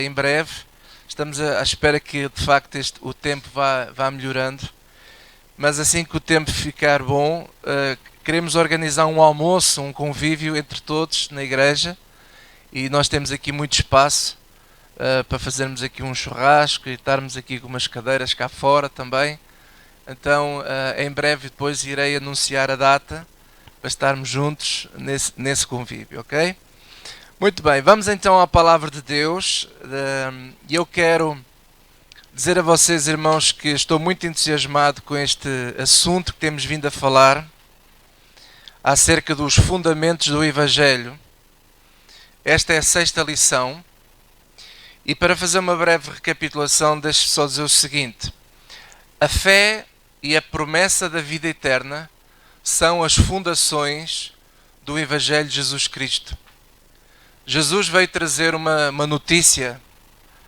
em breve. Estamos à espera que de facto o tempo vá melhorando. Mas assim que o tempo ficar bom, queremos organizar um almoço, um convívio entre todos na igreja. E nós temos aqui muito espaço para fazermos aqui um churrasco e estarmos aqui com umas cadeiras cá fora também. Então, em breve depois irei anunciar a data para estarmos juntos nesse convívio, ok? Muito bem, vamos então à palavra de Deus. E eu quero dizer a vocês, irmãos, que estou muito entusiasmado com este assunto que temos vindo a falar acerca dos fundamentos do Evangelho. Esta é a 6ª lição. E para fazer uma breve recapitulação, deixe-me só dizer o seguinte: a fé e a promessa da vida eterna são as fundações do Evangelho de Jesus Cristo. Jesus veio trazer uma notícia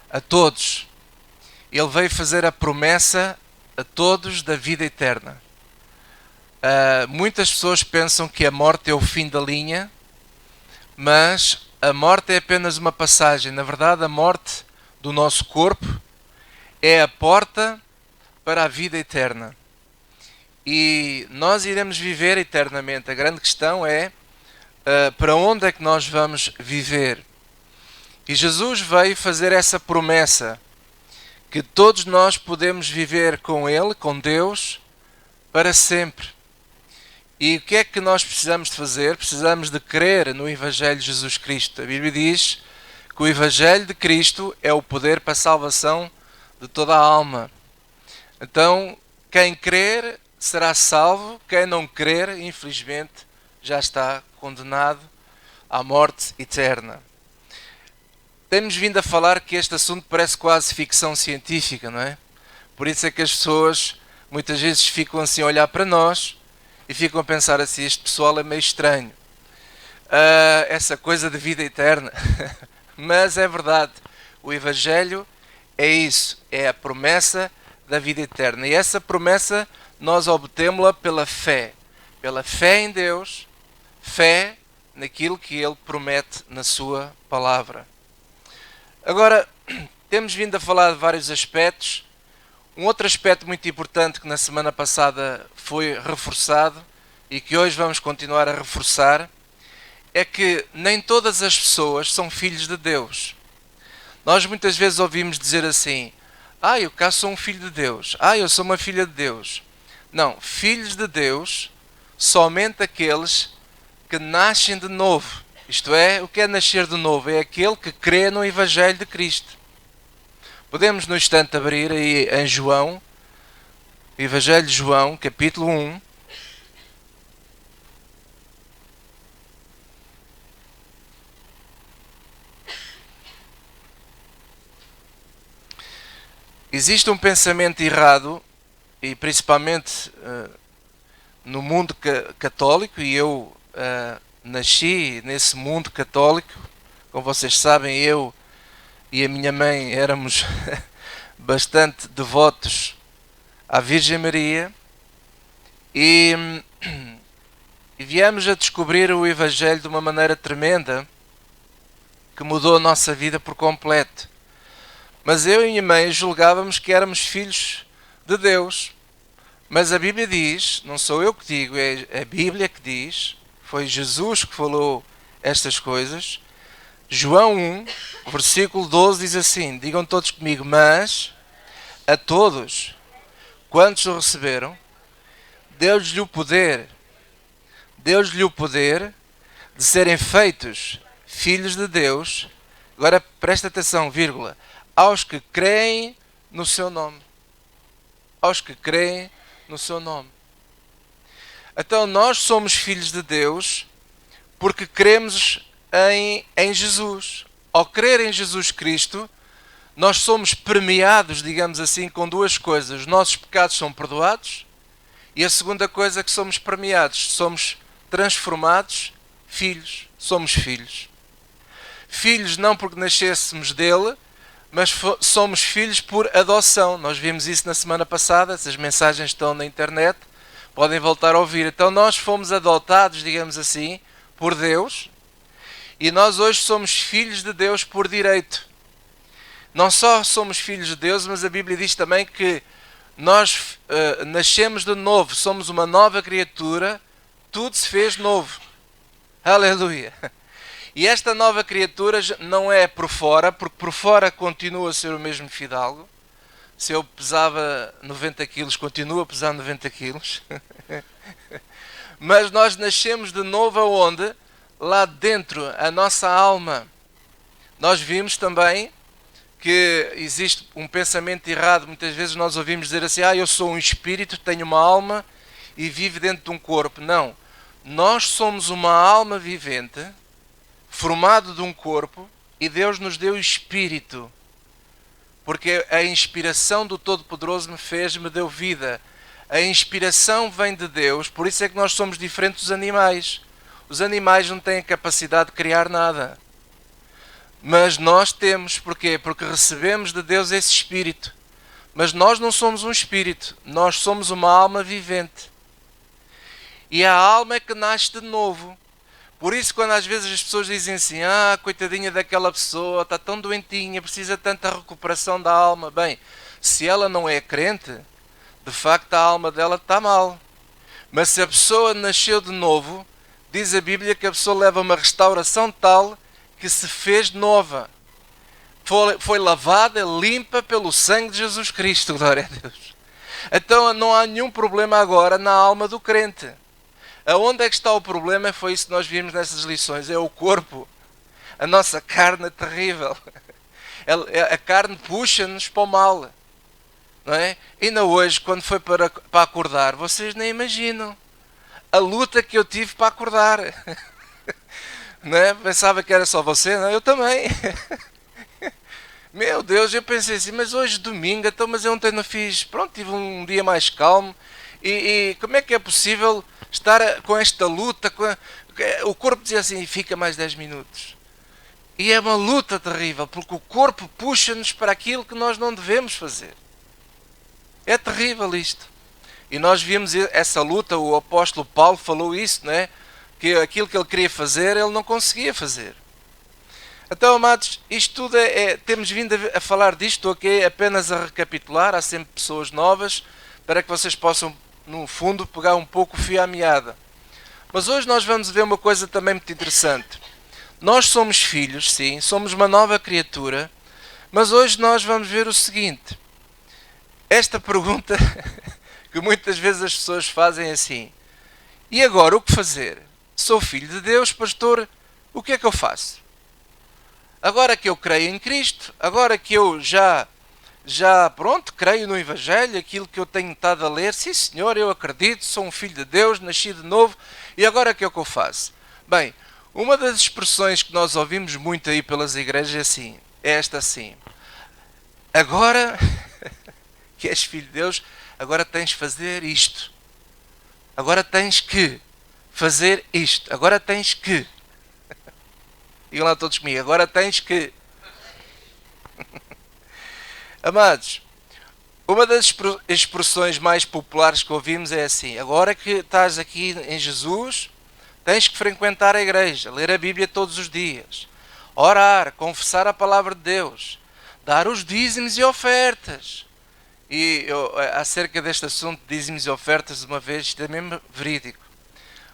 a todos. Ele veio fazer a promessa a todos da vida eterna. Muitas pessoas pensam que a morte é o fim da linha, mas a morte é apenas uma passagem. Na verdade, a morte do nosso corpo é a porta para a vida eterna. E nós iremos viver eternamente. A grande questão é para onde é que nós vamos viver. E Jesus veio fazer essa promessa, que todos nós podemos viver com Ele, com Deus, para sempre. E o que é que nós precisamos de fazer? Precisamos de crer no Evangelho de Jesus Cristo. A Bíblia diz que o Evangelho de Cristo é o poder para a salvação de toda a alma. Então, quem crer será salvo, quem não crer, infelizmente, já está condenado à morte eterna. Temos vindo a falar que este assunto parece quase ficção científica, não é? Por isso é que as pessoas muitas vezes ficam assim a olhar para nós e ficam a pensar assim: este pessoal é meio estranho. Essa coisa de vida eterna. Mas é verdade, o Evangelho é isso, é a promessa da vida eterna. E essa promessa nós obtemos-la pela fé em Deus, fé naquilo que Ele promete na sua palavra. Agora, temos vindo a falar de vários aspectos. Um outro aspecto muito importante que na semana passada foi reforçado e que hoje vamos continuar a reforçar é que nem todas as pessoas são filhos de Deus. Nós muitas vezes ouvimos dizer assim: eu cá sou um filho de Deus, eu sou uma filha de Deus. Não, filhos de Deus, somente aqueles que nascem de novo. Isto é, o que é nascer de novo? É aquele que crê no Evangelho de Cristo. Podemos no instante abrir aí em João, Evangelho de João, capítulo 1. Existe um pensamento errado, e principalmente no mundo católico, e eu nasci nesse mundo católico. Como vocês sabem, eu e a minha mãe éramos bastante devotos à Virgem Maria e viemos a descobrir o Evangelho de uma maneira tremenda que mudou a nossa vida por completo. Mas eu e a minha mãe julgávamos que éramos filhos de Deus. Mas a Bíblia diz, não sou eu que digo, é a Bíblia que diz, foi Jesus que falou estas coisas. João 1, versículo 12 diz assim: digam todos comigo: mas a todos quantos o receberam, deu-lhe o poder de serem feitos filhos de Deus. Agora presta atenção, vírgula, aos que creem no seu nome. Aos que creem no seu nome. Então nós somos filhos de Deus porque cremos em Jesus. Ao crer em Jesus Cristo, nós somos premiados, digamos assim, com duas coisas: os nossos pecados são perdoados, e a segunda coisa que somos premiados, somos transformados filhos. Somos filhos. Filhos não porque nascêssemos dele, mas somos filhos por adoção. Nós vimos isso na semana passada, essas mensagens estão na internet, podem voltar a ouvir. Então nós fomos adotados, digamos assim, por Deus, e nós hoje somos filhos de Deus por direito. Não só somos filhos de Deus, mas a Bíblia diz também que nós nascemos de novo, somos uma nova criatura, tudo se fez novo. Aleluia! E esta nova criatura não é por fora, porque por fora continua a ser o mesmo fidalgo. Se eu pesava 90 quilos, continuo a pesar 90 quilos. Mas nós nascemos de novo aonde? Lá dentro, a nossa alma. Nós vimos também que existe um pensamento errado. Muitas vezes nós ouvimos dizer assim, eu sou um espírito, tenho uma alma e vivo dentro de um corpo. Não. Nós somos uma alma vivente, formado de um corpo, e Deus nos deu espírito. Porque a inspiração do Todo-Poderoso me fez, me deu vida. A inspiração vem de Deus, por isso é que nós somos diferentes dos animais. Os animais não têm a capacidade de criar nada. Mas nós temos, porquê? Porque recebemos de Deus esse espírito. Mas nós não somos um espírito, nós somos uma alma vivente. E a alma é que nasce de novo. Por isso, quando às vezes as pessoas dizem assim, coitadinha daquela pessoa, está tão doentinha, precisa de tanta recuperação da alma. Bem, se ela não é crente, de facto a alma dela está mal. Mas se a pessoa nasceu de novo, diz a Bíblia que a pessoa leva uma restauração tal que se fez nova. Foi lavada, limpa pelo sangue de Jesus Cristo, glória a Deus. Então não há nenhum problema agora na alma do crente. Aonde é que está o problema? Foi isso que nós vimos nessas lições. É o corpo. A nossa carne é terrível. A carne puxa-nos para o mal. Não é? Ainda hoje, quando foi para acordar, vocês nem imaginam a luta que eu tive para acordar. Não é? Pensava que era só você, não? Eu também. Meu Deus, eu pensei assim, mas hoje domingo, então, mas eu ontem não fiz, pronto, tive um dia mais calmo, e como é que é possível estar com esta luta? O corpo dizia assim, fica mais 10 minutos. E é uma luta terrível, porque o corpo puxa-nos para aquilo que nós não devemos fazer. É terrível isto. E nós vimos essa luta, o apóstolo Paulo falou isso, não é? Que aquilo que ele queria fazer, ele não conseguia fazer. Então, amados, isto tudo temos vindo a falar disto, estou aqui apenas a recapitular, há sempre pessoas novas, para que vocês possam, no fundo, pegar um pouco o fio à meada. Mas hoje nós vamos ver uma coisa também muito interessante. Nós somos filhos, sim, somos uma nova criatura, mas hoje nós vamos ver o seguinte. Esta pergunta que muitas vezes as pessoas fazem assim, e agora o que fazer? Sou filho de Deus, pastor, o que é que eu faço? Agora que eu creio em Cristo, agora que eu já creio no Evangelho, aquilo que eu tenho estado a ler, sim senhor, eu acredito, sou um filho de Deus, nasci de novo, e agora que é o que eu faço? Bem, uma das expressões que nós ouvimos muito aí pelas igrejas é esta assim, agora que és filho de Deus, agora tens de fazer isto, agora tens que fazer isto, agora tens que... Digam lá todos comigo, agora tens que... Amados, uma das expressões mais populares que ouvimos é assim, agora que estás aqui em Jesus, tens que frequentar a igreja, ler a Bíblia todos os dias, orar, confessar a palavra de Deus, dar os dízimos e ofertas. E acerca deste assunto de dízimos e ofertas, uma vez, isto é mesmo verídico.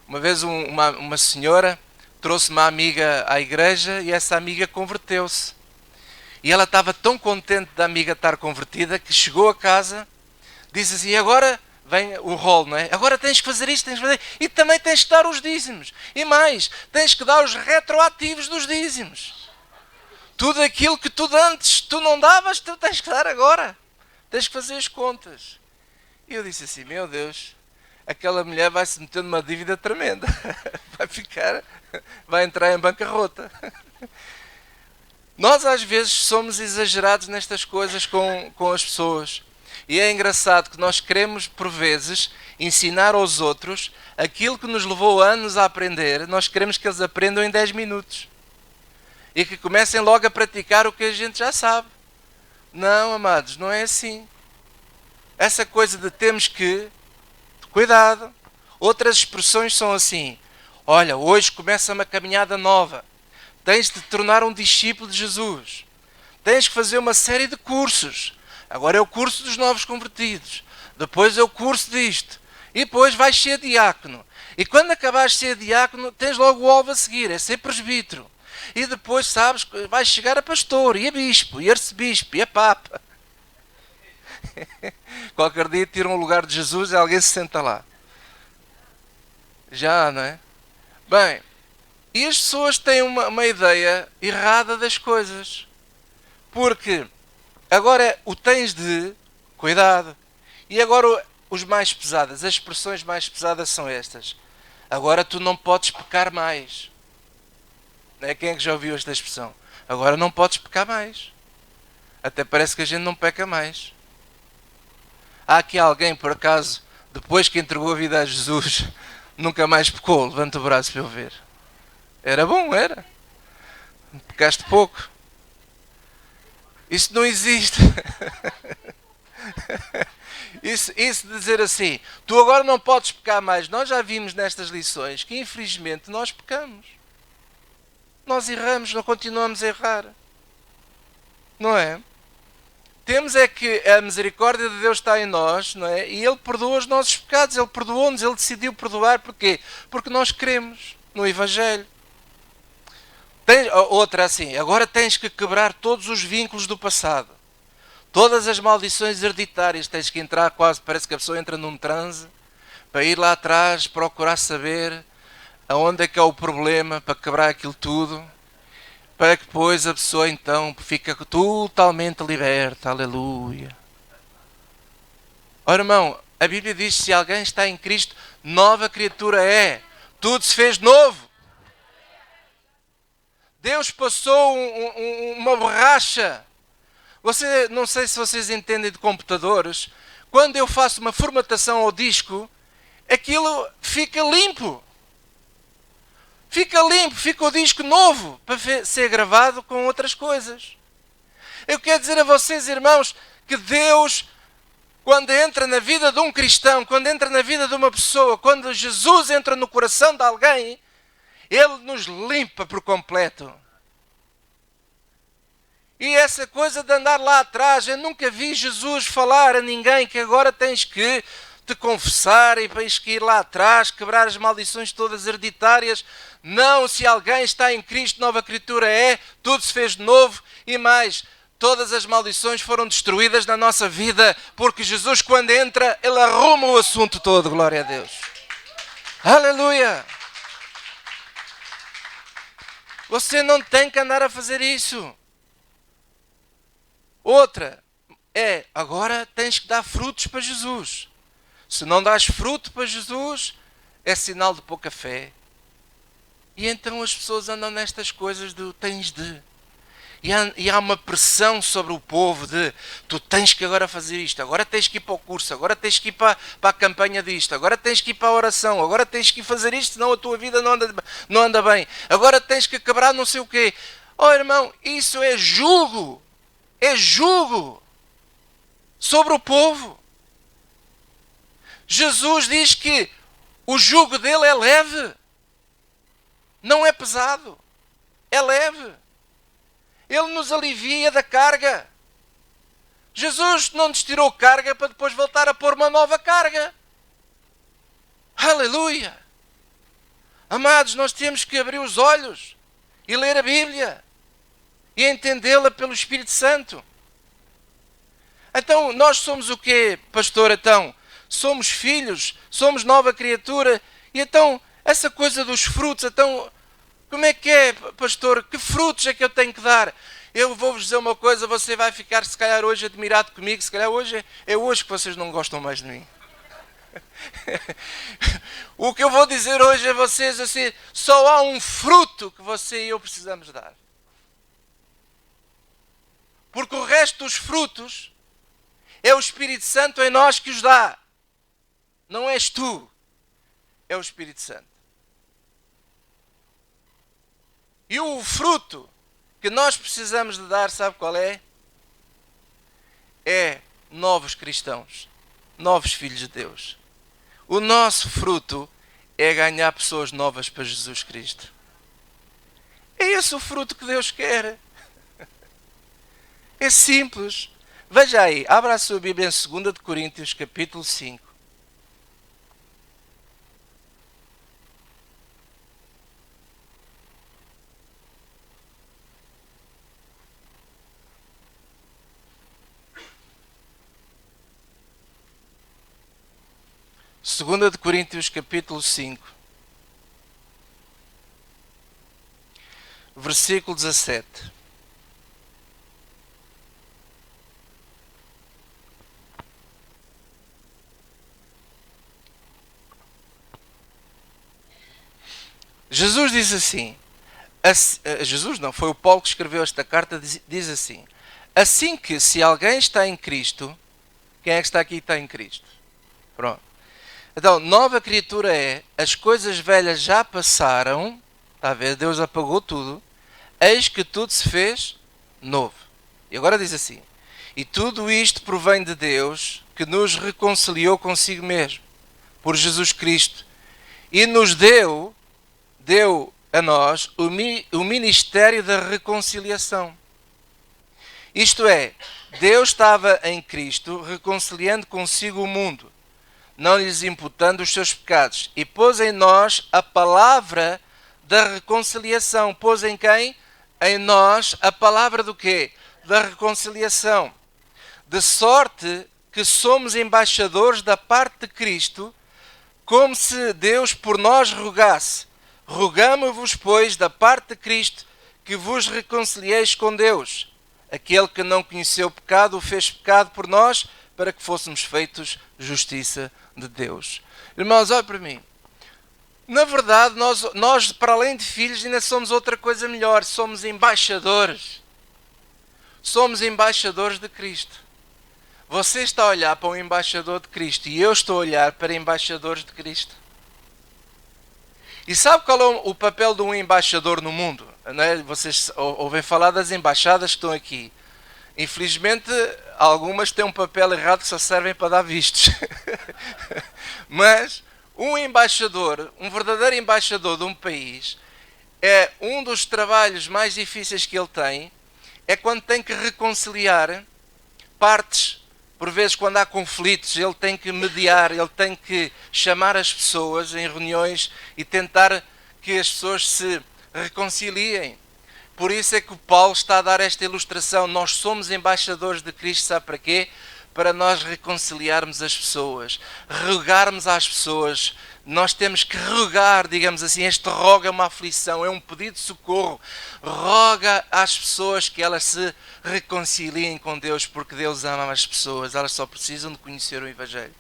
Uma vez uma senhora trouxe uma amiga à igreja e essa amiga converteu-se. E ela estava tão contente da amiga estar convertida que chegou a casa, disse assim, agora vem o rolo, não é? Agora tens que fazer isto, tens que fazer e também tens que dar os dízimos. E mais, tens que dar os retroativos dos dízimos. Tudo aquilo que tu antes tu não davas, tu tens que dar agora. Tens que fazer as contas. E eu disse assim, meu Deus, aquela mulher vai se meter numa dívida tremenda. Vai entrar em bancarrota. Nós às vezes somos exagerados nestas coisas com as pessoas. E é engraçado que nós queremos, por vezes, ensinar aos outros aquilo que nos levou anos a aprender. Nós queremos que eles aprendam em 10 minutos. E que comecem logo a praticar o que a gente já sabe. Não, amados, não é assim. Essa coisa de temos que... Cuidado. Outras expressões são assim. Olha, hoje começa uma caminhada nova. Tens de te tornar um discípulo de Jesus. tens que fazer uma série de cursos. Agora é o curso dos novos convertidos. Depois é o curso disto. E depois vais ser diácono. E quando acabares de ser diácono, tens logo o alvo a seguir, é ser presbítero. E depois, sabes, vais chegar a pastor, e a bispo, e a arcebispo, e a papa. Qualquer dia tiram o lugar de Jesus e alguém se senta lá. Já, não é? Bem, e as pessoas têm uma ideia errada das coisas. Porque agora o tens de, cuidado. E agora os mais pesadas, as expressões mais pesadas são estas. Agora tu não podes pecar mais. Não é? Quem é que já ouviu esta expressão? Agora não podes pecar mais. Até parece que a gente não peca mais. Há aqui alguém, por acaso, depois que entregou a vida a Jesus, nunca mais pecou? Levanta o braço para eu ver. Era bom, era. Pecaste pouco. Isso não existe. Isso de dizer assim, tu agora não podes pecar mais. Nós já vimos nestas lições que infelizmente nós pecamos. Nós erramos, não continuamos a errar. Não é? Temos é que a misericórdia de Deus está em nós, não é? E Ele perdoa os nossos pecados, Ele perdoou-nos, Ele decidiu perdoar. Porquê? Porque nós cremos no Evangelho. Outra assim, agora tens que quebrar todos os vínculos do passado. Todas as maldições hereditárias, tens que entrar quase, parece que a pessoa entra num transe, para ir lá atrás, procurar saber aonde é que é o problema, para quebrar aquilo tudo, para que depois a pessoa então fica totalmente liberta, aleluia. Ora irmão, a Bíblia diz que se alguém está em Cristo, nova criatura é, tudo se fez novo. Deus passou uma borracha. Não sei se vocês entendem de computadores. Quando eu faço uma formatação ao disco, aquilo fica limpo. Fica limpo, fica o disco novo para ser gravado com outras coisas. Eu quero dizer a vocês, irmãos, que Deus, quando entra na vida de um cristão, quando entra na vida de uma pessoa, quando Jesus entra no coração de alguém, Ele nos limpa por completo. E essa coisa de andar lá atrás, eu nunca vi Jesus falar a ninguém que agora tens que te confessar e tens que ir lá atrás, quebrar as maldições todas hereditárias. Não, se alguém está em Cristo, nova criatura é, tudo se fez de novo e mais. Todas as maldições foram destruídas na nossa vida, porque Jesus quando entra, Ele arruma o assunto todo, glória a Deus. Aleluia! Você não tem que andar a fazer isso. Outra é, agora tens que dar frutos para Jesus. Se não dás fruto para Jesus, é sinal de pouca fé. E então as pessoas andam nestas coisas do tens de. E há uma pressão sobre o povo de tu tens que agora fazer isto, agora tens que ir para o curso, agora tens que ir para a campanha disto, agora tens que ir para a oração, agora tens que ir fazer isto, senão a tua vida não anda bem. Agora tens que quebrar não sei o quê. Oh irmão, isso é jugo. É jugo sobre o povo. Jesus diz que o jugo dele é leve. Não é pesado. É leve. Ele nos alivia da carga. Jesus não nos tirou carga para depois voltar a pôr uma nova carga. Aleluia! Amados, nós temos que abrir os olhos e ler a Bíblia e entendê-la pelo Espírito Santo. Então, nós somos o quê, pastor? Então, somos filhos, somos nova criatura. E então, essa coisa dos frutos, então, como é que é, pastor? Que frutos é que eu tenho que dar? Eu vou-vos dizer uma coisa, você vai ficar, se calhar, hoje admirado comigo, se calhar hoje é hoje que vocês não gostam mais de mim. O que eu vou dizer hoje a vocês, assim, só há um fruto que você e eu precisamos dar. Porque o resto dos frutos é o Espírito Santo em nós que os dá. Não és tu, é o Espírito Santo. E o fruto que nós precisamos de dar, sabe qual é? É novos cristãos, novos filhos de Deus. O nosso fruto é ganhar pessoas novas para Jesus Cristo. É esse o fruto que Deus quer. É simples. Veja aí, abra a sua Bíblia em 2 de Coríntios, capítulo 5. Segunda de Coríntios, capítulo 5, versículo 17. Jesus diz assim, Jesus não, foi o Paulo que escreveu esta carta, diz assim, assim que se alguém está em Cristo, quem é que está aqui e está em Cristo? Pronto. Então, nova criatura é, as coisas velhas já passaram, está a ver, Deus apagou tudo, eis que tudo se fez novo. E agora diz assim, e tudo isto provém de Deus, que nos reconciliou consigo mesmo, por Jesus Cristo, e nos deu a nós o ministério da reconciliação. Isto é, Deus estava em Cristo reconciliando consigo o mundo, não lhes imputando os seus pecados, e pôs em nós a palavra da reconciliação. Pôs em quem? Em nós a palavra do quê? Da reconciliação. De sorte que somos embaixadores da parte de Cristo, como se Deus por nós rogasse. Rogamo-vos, pois, da parte de Cristo, que vos reconcilieis com Deus. Aquele que não conheceu o pecado, o fez pecado por nós, para que fôssemos feitos justiça de Deus. Irmãos, olha para mim. Na verdade, nós, para além de filhos, ainda somos outra coisa melhor. Somos embaixadores. Somos embaixadores de Cristo. Você está a olhar para um embaixador de Cristo e eu estou a olhar para embaixadores de Cristo. E sabe qual é o papel de um embaixador no mundo? Não é? Vocês ouvem falar das embaixadas que estão aqui. Infelizmente, algumas têm um papel errado que só servem para dar vistos. Mas um embaixador, um verdadeiro embaixador de um país, é um dos trabalhos mais difíceis que ele tem, é quando tem que reconciliar partes. Por vezes, quando há conflitos, ele tem que mediar, ele tem que chamar as pessoas em reuniões e tentar que as pessoas se reconciliem. Por isso é que o Paulo está a dar esta ilustração. Nós somos embaixadores de Cristo, sabe para quê? Para nós reconciliarmos as pessoas, rogarmos às pessoas. Nós temos que rogar, digamos assim, este roga é uma aflição, é um pedido de socorro. Roga às pessoas que elas se reconciliem com Deus, porque Deus ama as pessoas, elas só precisam de conhecer o Evangelho.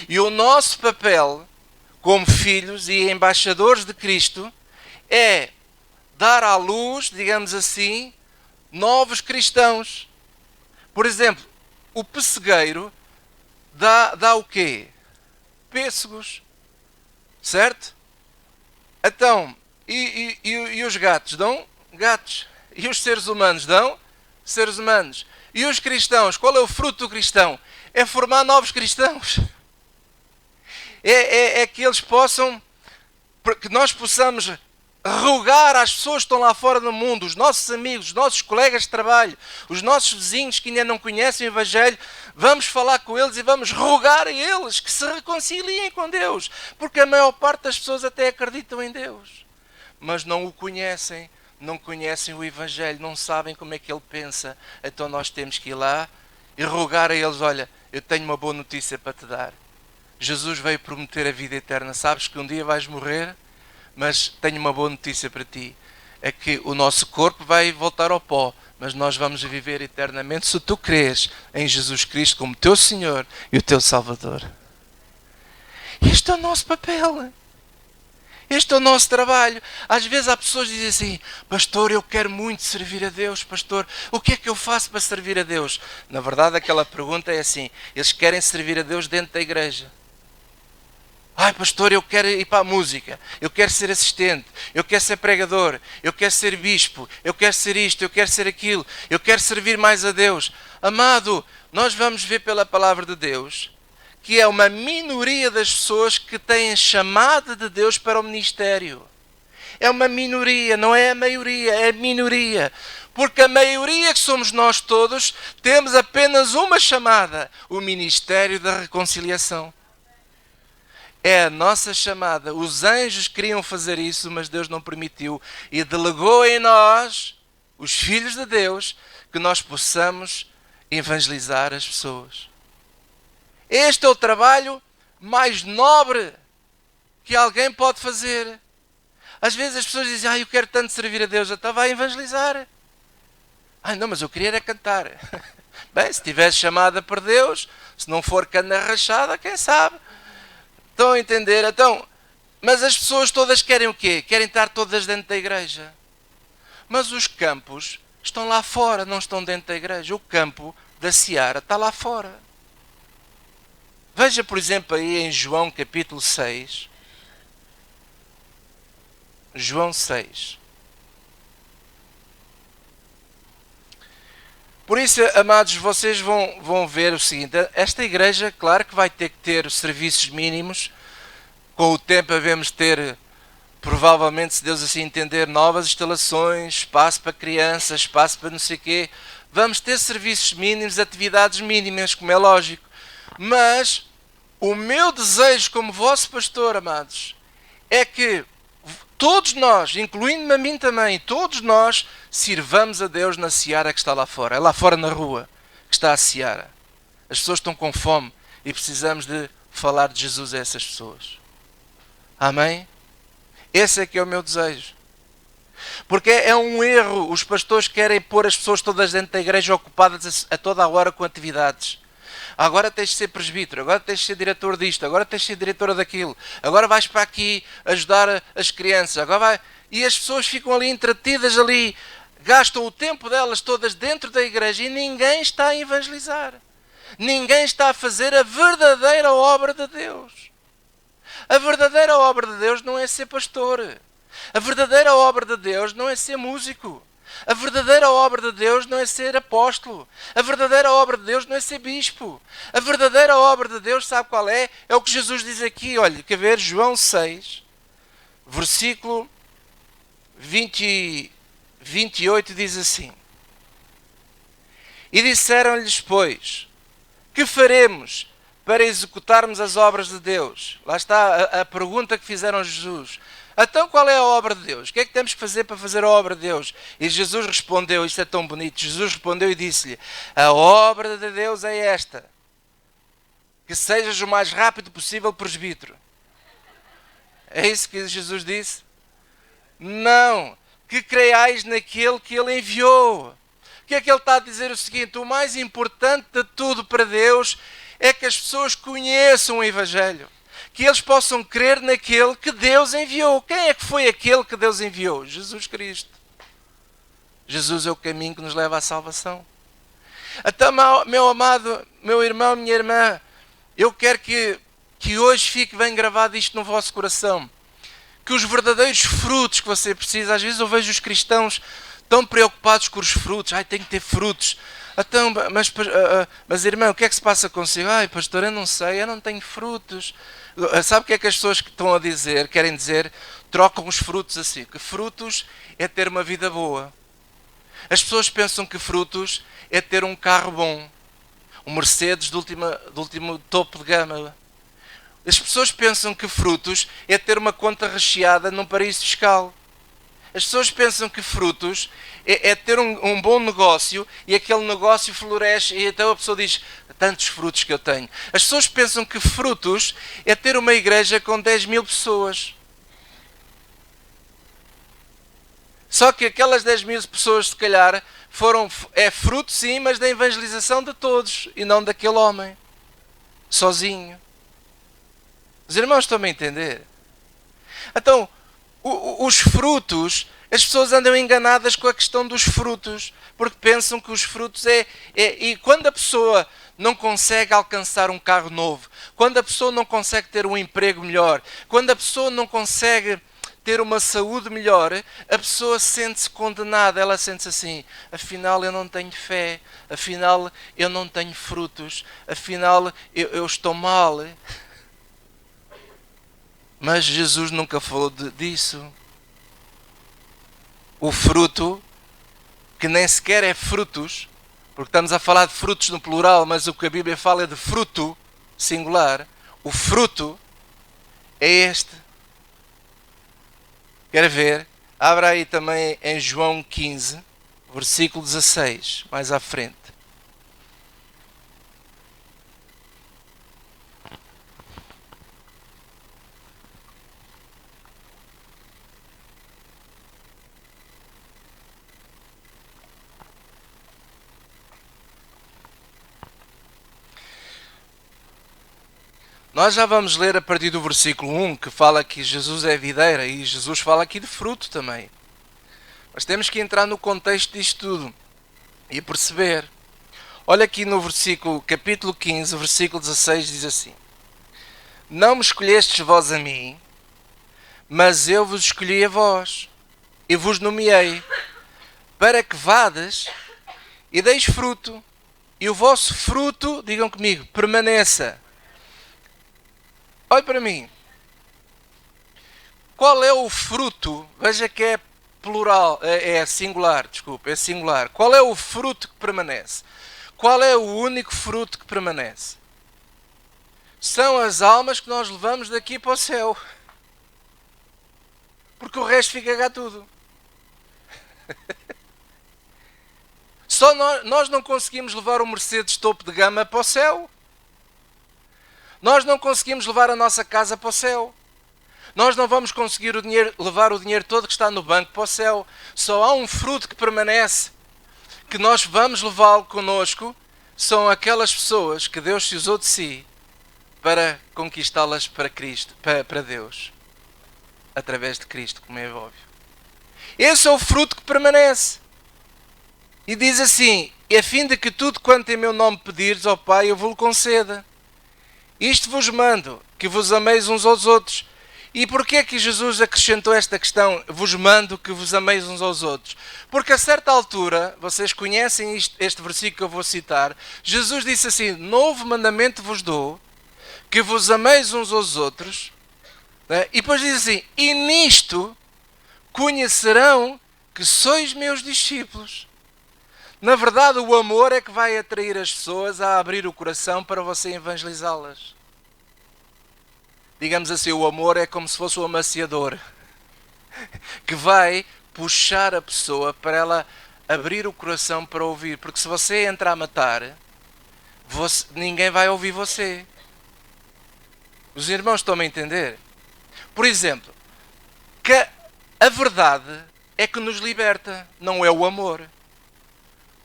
E o nosso papel, como filhos e embaixadores de Cristo, é dar à luz, digamos assim, novos cristãos. Por exemplo, o pessegueiro dá o quê? Pêssegos. Certo? Então, e os gatos dão? Gatos. E os seres humanos dão? Seres humanos. E os cristãos? Qual é o fruto do cristão? É formar novos cristãos. É que eles possam, que nós possamos rogar às pessoas que estão lá fora no mundo, os nossos amigos, os nossos colegas de trabalho, os nossos vizinhos que ainda não conhecem o Evangelho, vamos falar com eles e vamos rogar a eles que se reconciliem com Deus, porque a maior parte das pessoas até acreditam em Deus, mas não o conhecem, não conhecem o Evangelho, não sabem como é que ele pensa. Então nós temos que ir lá e rogar a eles: olha, eu tenho uma boa notícia para te dar. Jesus veio prometer a vida eterna. Sabes que um dia vais morrer, mas tenho uma boa notícia para ti. É que o nosso corpo vai voltar ao pó, mas nós vamos viver eternamente se tu crês em Jesus Cristo como teu Senhor e o teu Salvador. Este é o nosso papel. Este é o nosso trabalho. Às vezes há pessoas que dizem assim: pastor, eu quero muito servir a Deus. Pastor, o que é que eu faço para servir a Deus? Na verdade, aquela pergunta é assim: eles querem servir a Deus dentro da igreja. Ai, pastor, eu quero ir para a música, eu quero ser assistente, eu quero ser pregador, eu quero ser bispo, eu quero ser isto, eu quero ser aquilo, eu quero servir mais a Deus. Amado, nós vamos ver pela palavra de Deus que é uma minoria das pessoas que têm chamada de Deus para o ministério. É uma minoria, não é a maioria, é a minoria. Porque a maioria que somos nós todos, temos apenas uma chamada, o ministério da reconciliação. É a nossa chamada. Os anjos queriam fazer isso, mas Deus não permitiu. E delegou em nós, os filhos de Deus, que nós possamos evangelizar as pessoas. Este é o trabalho mais nobre que alguém pode fazer. Às vezes as pessoas dizem, eu quero tanto servir a Deus, então vai evangelizar. Não, mas eu queria era cantar. Bem, se tivesse chamada por Deus, se não for cana rachada, quem sabe? Estão a entender? Então, mas as pessoas todas querem o quê? Querem estar todas dentro da igreja. Mas os campos estão lá fora, não estão dentro da igreja. O campo da seara está lá fora. Veja, por exemplo, aí em João capítulo 6. João 6. Por isso, amados, vocês vão ver o seguinte. Esta igreja, claro que vai ter que ter serviços mínimos. Com o tempo devemos ter, provavelmente, se Deus assim entender, novas instalações, espaço para crianças, espaço para não sei o quê. Vamos ter serviços mínimos, atividades mínimas, como é lógico. Mas o meu desejo como vosso pastor, amados, é que todos nós, incluindo-me a mim também, todos nós sirvamos a Deus na seara que está lá fora. É lá fora na rua que está a seara. As pessoas estão com fome e precisamos de falar de Jesus a essas pessoas. Amém? Esse é que é o meu desejo. Porque é um erro. Os pastores querem pôr as pessoas todas dentro da igreja ocupadas a toda a hora com atividades. Agora tens de ser presbítero, agora tens de ser diretor disto, agora tens de ser diretora daquilo, agora vais para aqui ajudar as crianças, agora vai... E as pessoas ficam ali entretidas ali, gastam o tempo delas todas dentro da igreja e ninguém está a evangelizar. Ninguém está a fazer a verdadeira obra de Deus. A verdadeira obra de Deus não é ser pastor. A verdadeira obra de Deus não é ser músico. A verdadeira obra de Deus não é ser apóstolo. A verdadeira obra de Deus não é ser bispo. A verdadeira obra de Deus, sabe qual é? É o que Jesus diz aqui, olha, quer ver? João 6, versículo 28 diz assim. E disseram-lhes, pois, que faremos para executarmos as obras de Deus? Lá está a pergunta que fizeram a Jesus. Então qual é a obra de Deus? O que é que temos que fazer para fazer a obra de Deus? E Jesus respondeu, isto é tão bonito, Jesus respondeu e disse-lhe, a obra de Deus é esta, que sejas o mais rápido possível presbítero. É isso que Jesus disse? Não, que creiais naquele que ele enviou. O que é que ele está a dizer? O seguinte, o mais importante de tudo para Deus é que as pessoas conheçam o Evangelho. Que eles possam crer naquele que Deus enviou. Quem é que foi aquele que Deus enviou? Jesus Cristo. Jesus é o caminho que nos leva à salvação. Então, meu amado, meu irmão, minha irmã, eu quero que hoje fique bem gravado isto no vosso coração. Que os verdadeiros frutos que você precisa, às vezes eu vejo os cristãos tão preocupados com os frutos. Tem que ter frutos. Então, mas irmão, o que é que se passa consigo? Pastor, eu não sei, eu não tenho frutos. Sabe o que é que as pessoas que estão a dizer, querem dizer? Trocam os frutos assim. Que frutos é ter uma vida boa. As pessoas pensam que frutos é ter um carro bom. Um Mercedes do último topo de gama. As pessoas pensam que frutos é ter uma conta recheada num paraíso fiscal. As pessoas pensam que frutos é ter um bom negócio e aquele negócio floresce e então a pessoa diz, tantos frutos que eu tenho. As pessoas pensam que frutos é ter uma igreja com 10.000 pessoas. Só que aquelas 10.000 pessoas, se calhar, é fruto sim, mas da evangelização de todos e não daquele homem, sozinho. Os irmãos estão-me a entender? Então, os frutos, as pessoas andam enganadas com a questão dos frutos, porque pensam que os frutos e quando a pessoa não consegue alcançar um carro novo, quando a pessoa não consegue ter um emprego melhor, quando a pessoa não consegue ter uma saúde melhor, a pessoa sente-se condenada, ela sente-se assim, afinal eu não tenho fé, afinal eu não tenho frutos, afinal eu estou mal. Mas Jesus nunca falou disso. o fruto, que nem sequer é frutos, porque estamos a falar de frutos no plural, mas o que a Bíblia fala é de fruto singular. O fruto é este. Quer ver? Abra aí também em João 15, versículo 16, mais à frente. Nós já vamos ler a partir do versículo 1, que fala que Jesus é videira, e Jesus fala aqui de fruto também. Mas temos que entrar no contexto disto tudo e perceber. Olha aqui no versículo, capítulo 15, versículo 16, diz assim: Não me escolhestes vós a mim, mas eu vos escolhi a vós, e vos nomeei, para que vades e deis fruto, e o vosso fruto, digam comigo, permaneça. Olhe para mim. Qual é o fruto? Veja que é plural, é singular, desculpa, é singular. Qual é o fruto que permanece? Qual é o único fruto que permanece? São as almas que nós levamos daqui para o céu. Porque o resto fica cá tudo. Só nós não conseguimos levar o Mercedes topo de gama para o céu. Nós não conseguimos levar a nossa casa para o céu. Nós não vamos conseguir levar o dinheiro todo que está no banco para o céu. Só há um fruto que permanece, que nós vamos levá-lo connosco. São aquelas pessoas que Deus se usou de si para conquistá-las para Cristo, para Deus, através de Cristo, como é óbvio. Esse é o fruto que permanece. E diz assim: a fim de que tudo quanto em meu nome pedires ao Pai, eu vos conceda. Isto vos mando, que vos ameis uns aos outros. E porquê é que Jesus acrescentou esta questão, vos mando que vos ameis uns aos outros? Porque a certa altura, vocês conhecem este versículo que eu vou citar, Jesus disse assim: novo mandamento vos dou, que vos ameis uns aos outros. Né? E depois diz assim: e nisto conhecerão que sois meus discípulos. Na verdade, o amor é que vai atrair as pessoas a abrir o coração para você evangelizá-las. Digamos assim, o amor é como se fosse o amaciador que vai puxar a pessoa para ela abrir o coração para ouvir. Porque se você entrar a matar, ninguém vai ouvir você. Os irmãos estão-me a entender? Por exemplo, que a verdade é que nos liberta, não é o amor.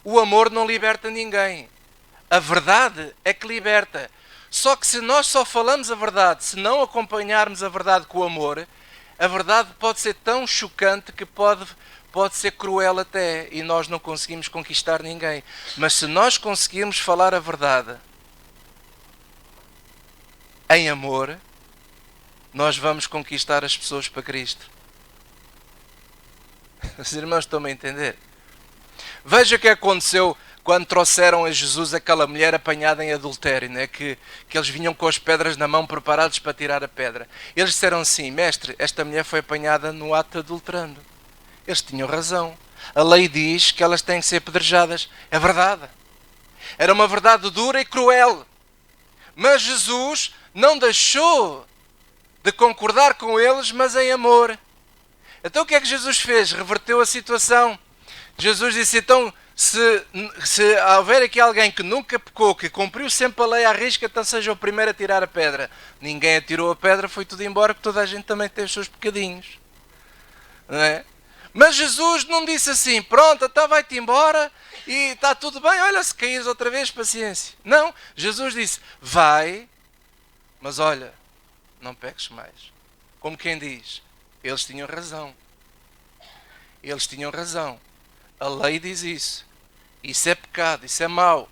O amor não liberta ninguém. A verdade é que liberta. Só que se nós só falamos a verdade, se não acompanharmos a verdade com o amor, a verdade pode ser tão chocante que pode ser cruel até, e nós não conseguimos conquistar ninguém. Mas se nós conseguirmos falar a verdade em amor, nós vamos conquistar as pessoas para Cristo. Os irmãos estão-me a entender? Veja o que aconteceu quando trouxeram a Jesus aquela mulher apanhada em adultério, né? que eles vinham com as pedras na mão preparados para tirar a pedra. Eles disseram assim: mestre, esta mulher foi apanhada no ato adulterando. Eles tinham razão. A lei diz que elas têm que ser apedrejadas. É verdade. Era uma verdade dura e cruel. Mas Jesus não deixou de concordar com eles, mas em amor. Então o que é que Jesus fez? Reverteu a situação. Jesus disse: então, se houver aqui alguém que nunca pecou, que cumpriu sempre a lei à risca, então seja o primeiro a tirar a pedra. Ninguém atirou a pedra, foi tudo embora, porque toda a gente também tem os seus pecadinhos. Não é? Mas Jesus não disse assim: pronto, então vai-te embora e está tudo bem, olha, se caíres outra vez, paciência. Não, Jesus disse: vai, mas olha, não peques mais. Como quem diz, eles tinham razão. Eles tinham razão. A lei diz isso. Isso é pecado, isso é mau.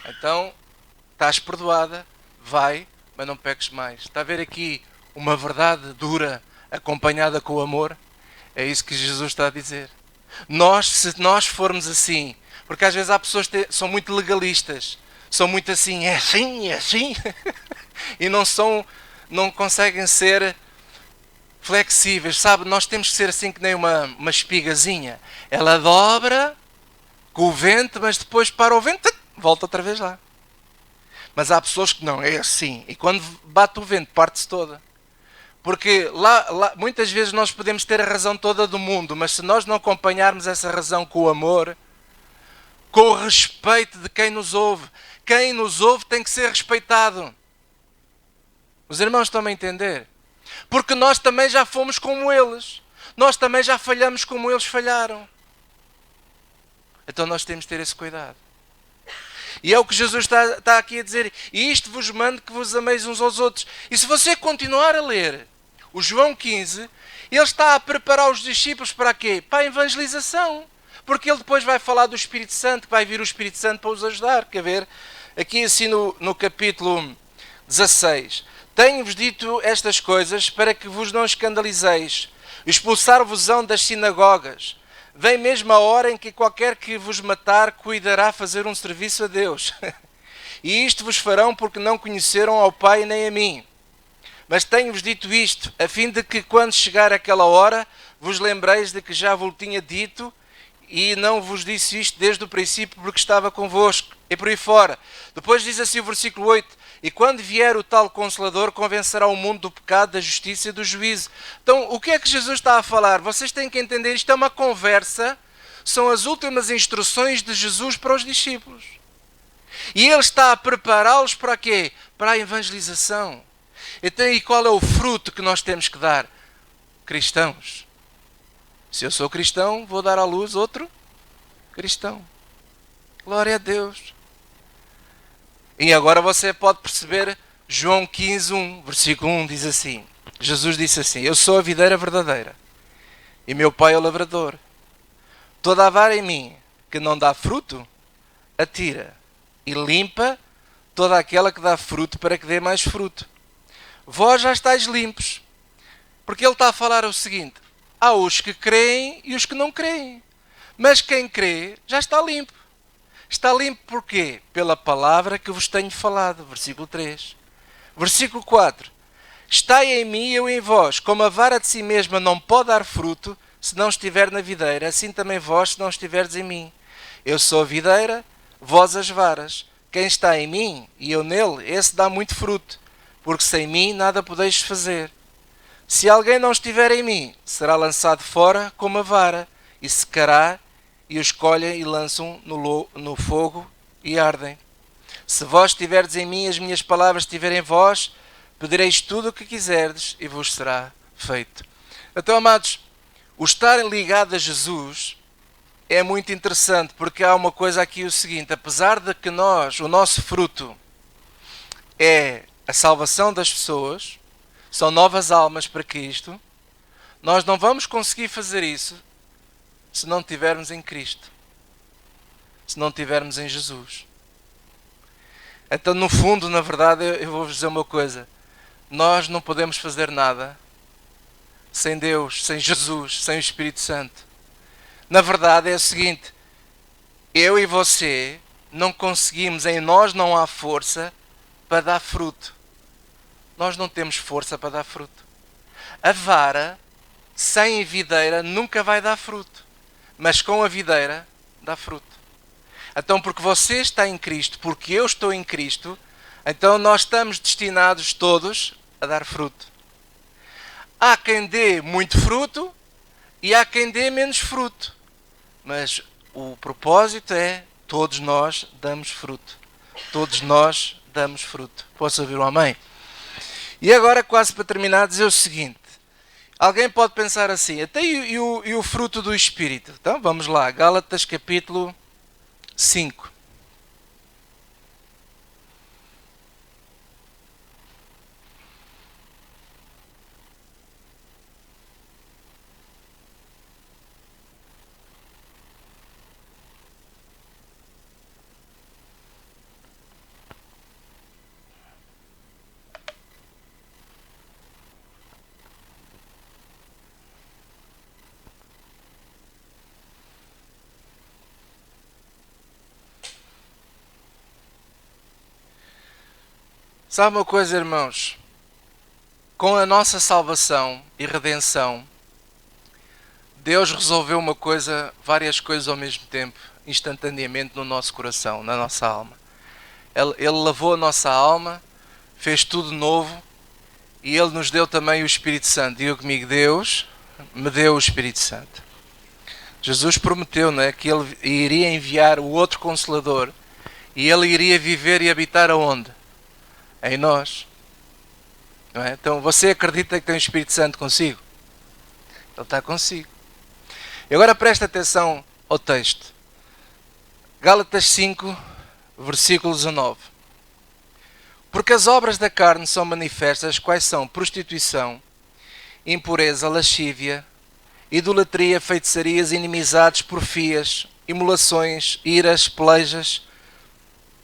Então, estás perdoada, vai, mas não peques mais. Está a ver aqui uma verdade dura acompanhada com o amor? É isso que Jesus está a dizer. Se nós formos assim, porque às vezes há pessoas que são muito legalistas, são muito assim, é assim, e não conseguem ser flexíveis, sabe? Nós temos que ser assim que nem uma espigazinha. Ela dobra com o vento, mas depois para o vento, volta outra vez lá. Mas há pessoas que não, é assim. E quando bate o vento, parte-se toda. Porque lá, muitas vezes nós podemos ter a razão toda do mundo, mas se nós não acompanharmos essa razão com o amor, com o respeito de quem nos ouve tem que ser respeitado. Os irmãos estão-me a entender? Porque nós também já fomos como eles. Nós também já falhamos como eles falharam. Então nós temos de ter esse cuidado. E é o que Jesus está aqui a dizer. E isto vos mando que vos ameis uns aos outros. E se você continuar a ler o João 15, ele está a preparar os discípulos para quê? Para a evangelização. Porque ele depois vai falar do Espírito Santo, que vai vir o Espírito Santo para os ajudar. Quer ver? Aqui assim no capítulo 16. Tenho-vos dito estas coisas para que vos não escandalizeis. Expulsar-vos-ão das sinagogas. Vem mesmo a hora em que qualquer que vos matar cuidará fazer um serviço a Deus. E isto vos farão porque não conheceram ao Pai nem a mim. Mas tenho-vos dito isto, a fim de que quando chegar aquela hora, vos lembreis de que já vos tinha dito e não vos disse isto desde o princípio porque estava convosco. E por aí fora. Depois diz assim o versículo 8. E quando vier o tal Consolador, convencerá o mundo do pecado, da justiça e do juízo. Então, o que é que Jesus está a falar? Vocês têm que entender, isto é uma conversa, são as últimas instruções de Jesus para os discípulos. E Ele está a prepará-los para quê? Para a evangelização. Então, e qual é o fruto que nós temos que dar? Cristãos. Se eu sou cristão, vou dar à luz outro cristão. Glória a Deus. E agora você pode perceber João 15, 1, versículo 1, diz assim. Jesus disse assim, eu sou a videira verdadeira e meu Pai é o lavrador. Toda a vara em mim que não dá fruto, atira e limpa toda aquela que dá fruto para que dê mais fruto. Vós já estáis limpos. Porque ele está a falar o seguinte, há os que creem e os que não creem. Mas quem crê já está limpo. Está limpo porquê? Pela palavra que vos tenho falado. Versículo 3. Versículo 4. Estai em mim e eu em vós. Como a vara de si mesma não pode dar fruto, se não estiver na videira, assim também vós, se não estiverdes em mim. Eu sou a videira, vós as varas. Quem está em mim e eu nele, esse dá muito fruto. Porque sem mim nada podeis fazer. Se alguém não estiver em mim, será lançado fora como a vara, e secará, e os colhem e lançam no fogo e ardem. Se vós estiverdes em mim, as minhas palavras estiverem em vós, pedireis tudo o que quiserdes e vos será feito. Então, amados, o estar ligado a Jesus é muito interessante, porque há uma coisa aqui o seguinte, apesar de que o nosso fruto é a salvação das pessoas, são novas almas para Cristo, nós não vamos conseguir fazer isso se não estivermos em Cristo, se não estivermos em Jesus. Então, no fundo, na verdade, eu vou-vos dizer uma coisa. Nós não podemos fazer nada sem Deus, sem Jesus, sem o Espírito Santo. Na verdade, é o seguinte. Eu e você não conseguimos, em nós não há força para dar fruto. Nós não temos força para dar fruto. A vara, sem videira, nunca vai dar fruto. Mas com a videira, dá fruto. Então, porque você está em Cristo, porque eu estou em Cristo, então nós estamos destinados todos a dar fruto. Há quem dê muito fruto e há quem dê menos fruto. Mas o propósito é, todos nós damos fruto. Todos nós damos fruto. Posso ouvir um amém? E agora, quase para terminar, dizer o seguinte. Alguém pode pensar assim, até e o fruto do Espírito? Então, vamos lá. Gálatas capítulo 5. Sabe uma coisa, irmãos? Com a nossa salvação e redenção, Deus resolveu várias coisas ao mesmo tempo, instantaneamente no nosso coração, na nossa alma. Ele lavou a nossa alma, fez tudo novo e Ele nos deu também o Espírito Santo. Diga comigo, Deus me deu o Espírito Santo. Jesus prometeu, não é, que Ele iria enviar o outro Consolador e Ele iria viver e habitar aonde? Em nós. Não é? Então você acredita que tem o Espírito Santo consigo? Ele está consigo. E agora presta atenção ao texto. Gálatas 5, versículo 19. Porque as obras da carne são manifestas, quais são? Prostituição, impureza, lascívia, idolatria, feitiçarias, inimizades, porfias, imolações, iras, pelejas,